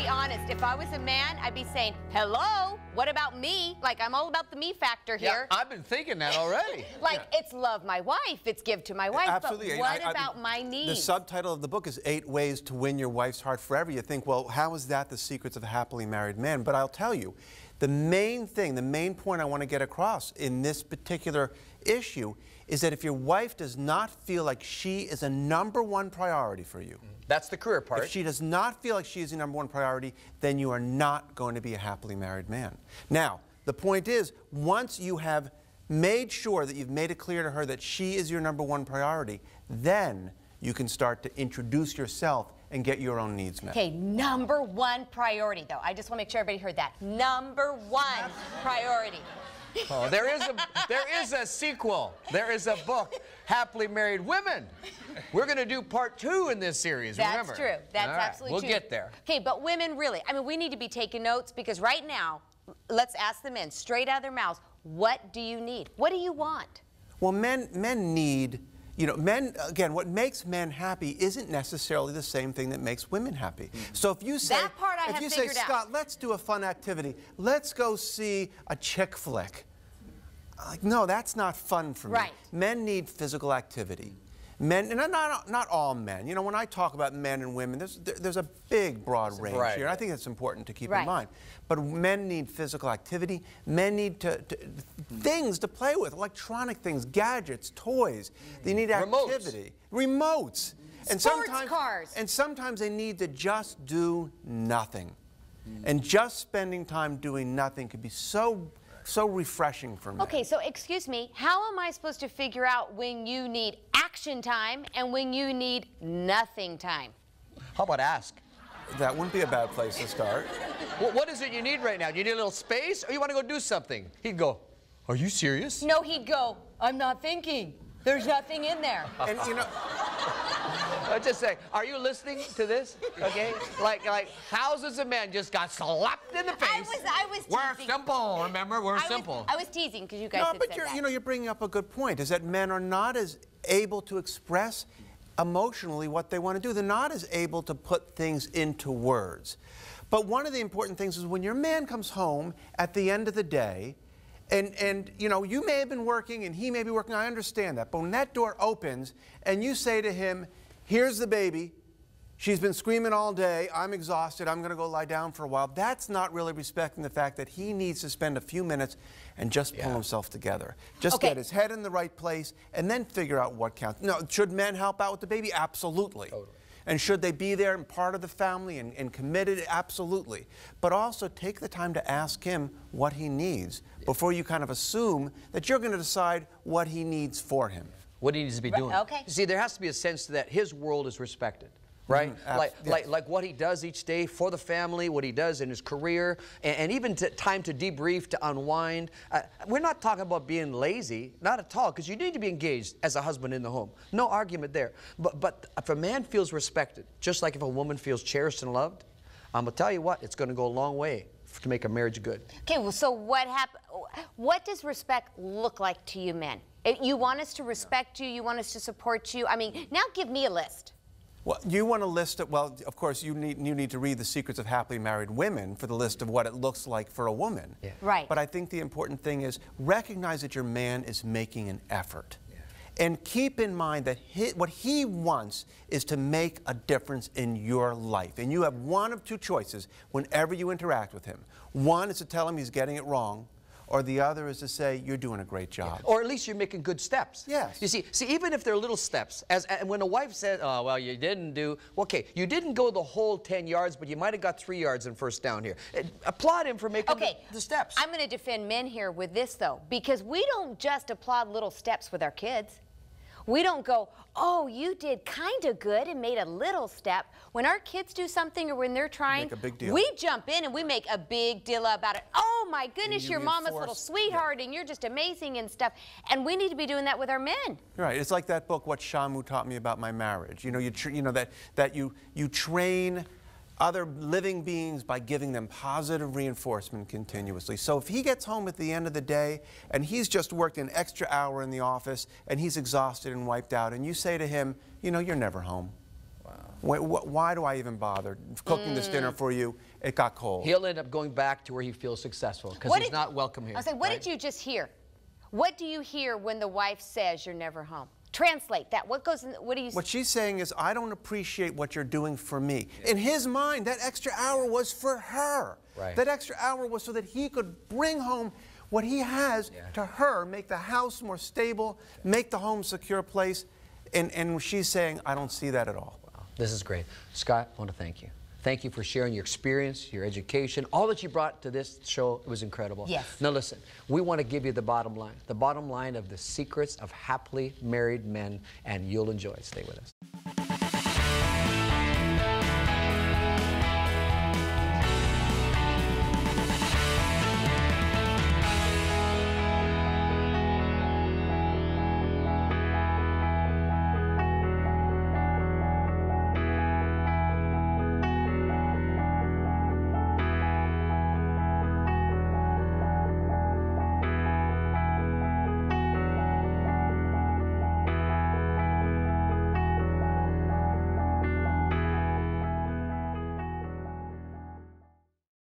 honest. If I was a man, I'd be saying, hello, what about me? Like, I'm all about the me factor here. Yeah, I've been thinking that already. Like, it's love my wife, it's give to my wife, Absolutely. but what about my needs? The subtitle of the book is 8 Ways to Win Your Wife's Heart Forever. You think, well, how is that the secrets of a happily married man? But I'll tell you, the main thing, the main point I want to get across in this particular issue is that if your wife does not feel like she is a #1 priority for you, that's the career part. if she does not feel like she is a #1 priority, then you are not going to be a happily married man. Now, the point is, once you have made sure that you've made it clear to her that she is your #1 priority, then you can start to introduce yourself and get your own needs met. Okay, #1 priority, though. I just want to make sure everybody heard that. #1 priority. Oh, there is a sequel. There is a book, Happily Married Women. We're going to do part 2 in this series, remember? That's true. That's absolutely true. We'll get there. Okay, but women, really, I mean, we need to be taking notes because right now, let's ask the men straight out of their mouths, what do you need? What do you want? Well, men need, you know, men, again, what makes men happy isn't necessarily the same thing that makes women happy. So if you say, that part I have figured out. Scott, let's do a fun activity. Let's go see a chick flick. Like, no, that's not fun for me. Right. Men need physical activity. Men, and not all men. You know, when I talk about men and women, there's a big, broad range here. And I think it's important to keep in mind. But men need physical activity. Men need things to play with, electronic things, gadgets, toys. They need activity. Remotes. And Sports cars. And sometimes they need to just do nothing. And just spending time doing nothing could be so refreshing for me. Okay, so excuse me, how am I supposed to figure out when you need action time and when you need nothing time? How about ask? That wouldn't be a bad place to start. Well, what is it you need right now? Do you need a little space or you want to go do something? He'd go, are you serious? No, he'd go, I'm not thinking. There's nothing in there. And you know, I'll just say, are you listening to this? Okay, like thousands of men just got slapped in the face. I was teasing. We're simple, remember? We're simple. I was teasing because you guys no, had but said that. you know, you're bringing up a good point. Is that men are not as able to express emotionally what they want to do. They're not as able to put things into words. But one of the important things is when your man comes home at the end of the day, and you know, you may have been working and he may be working, I understand that, but when that door opens and you say to him, here's the baby, she's been screaming all day, I'm exhausted, I'm going to go lie down for a while, that's not really respecting the fact that he needs to spend a few minutes and just pull himself together. Just get his head in the right place and then figure out what counts. No, should men help out with the baby? Absolutely. Totally. And should they be there and part of the family and committed? Absolutely. But also take the time to ask him what he needs before you kind of assume that you're going to decide what he needs for him. What he needs to be doing. Okay. See, there has to be a sense that his world is respected. Right? Like what he does each day for the family, what he does in his career, and even time to debrief, to unwind. We're not talking about being lazy, not at all, because you need to be engaged as a husband in the home. No argument there. But if a man feels respected, just like if a woman feels cherished and loved, I'm going to tell you what, it's going to go a long way to make a marriage good. Okay, well, so what does respect look like to you men? You want us to respect you, you want us to support you. I mean, now give me a list. Well, you want to list it, well, of course, you need to read The Secrets of Happily Married Women for the list of what it looks like for a woman. Yeah. Right. But I think the important thing is recognize that your man is making an effort. Yeah. And keep in mind that what he wants is to make a difference in your life. And you have one of two choices whenever you interact with him. One is to tell him he's getting it wrong, or the other is to say, you're doing a great job. Or at least you're making good steps. Yes. You see, even if they're little steps, and when a wife says, oh, well, you didn't do, okay, you didn't go the whole 10 yards, but you might have got 3 yards in first down here. Applaud him for making the steps. I'm going to defend men here with this, though, because we don't just applaud little steps with our kids. We don't go, oh, you did kind of good and made a little step. When our kids do something or when they're trying, make a big deal. We jump in and we make a big deal about it. Oh, my goodness, your mama's little sweetheart and you're just amazing and stuff. And we need to be doing that with our men. Right. It's like that book, What Shamu Taught Me About My Marriage. You know, that you train other living beings by giving them positive reinforcement continuously. So if he gets home at the end of the day and he's just worked an extra hour in the office and he's exhausted and wiped out and you say to him, you know, you're never home. Wow. Why do I even bother cooking this dinner for you? It got cold. He'll end up going back to where he feels successful because he's not welcome here. I was like, what did you just hear? What do you hear when the wife says you're never home? Translate that. What goes in, what do you say? What she's saying is, I don't appreciate what you're doing for me. In his mind, that extra hour was for her. Right. That extra hour was so that he could bring home what he has to her, make the house more stable, make the home a secure place. And she's saying, I don't see that at all. Wow. This is great. Scott, I want to thank you. Thank you for sharing your experience, your education, all that you brought to this show. It was incredible. Yes. Now listen, we want to give you the bottom line of the secrets of happily married men, and you'll enjoy it. Stay with us.